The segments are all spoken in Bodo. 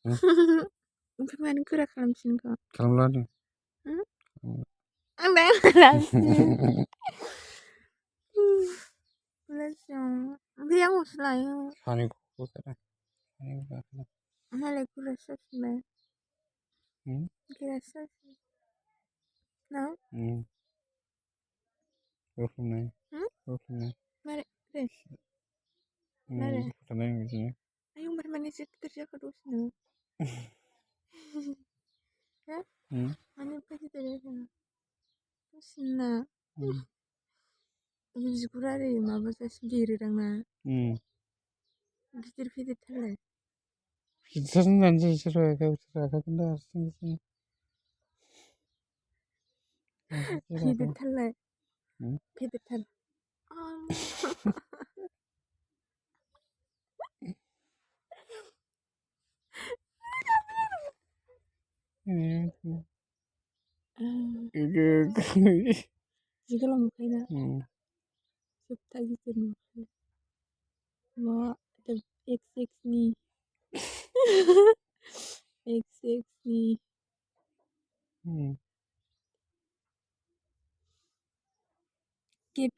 ओमफ्राय मानो गोरा खालामफिनखो? खालामला आरो आं दांलासो ओमफ्राय आंखौसो लायो सानैखौबो सानैखौ मालाय गोरासो जाफिनबाय गोरासो जाफिनबाय ना मारै बिदिनो आयौ ओमफ्राय मानो एसे गिदिर जाखो दसेनो हो मानो एफा गिदिर जाखो दसेनो बिगुरा ओरै माबाजासिम देरोदां ना गिदिर फेदेरथारलाय गिदिरथार होननानै जायो सोरबा गावसोर रागाजों दा हारसिं फेदेरथारलाय फेदेरथार जि गोलाव नुखायोना जोबथा गिदिर नुखायो मा एक्सनि एक्सनि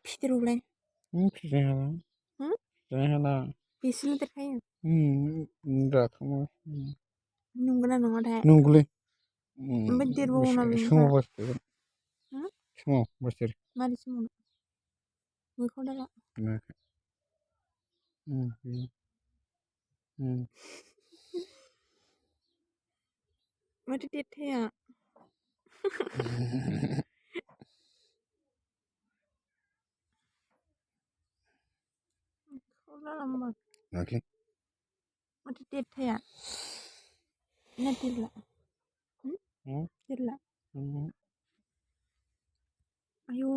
फेदेरबावलाय बेसेल' देरखायो नंगौना नङाथाय नंगौलै ओमफ्राय देरबावोना समाव बेनिफ्राय बोसोर मारै समाव मोखां दाला माथो देरथाया माथो देरथाया ना देरला देरला आयौ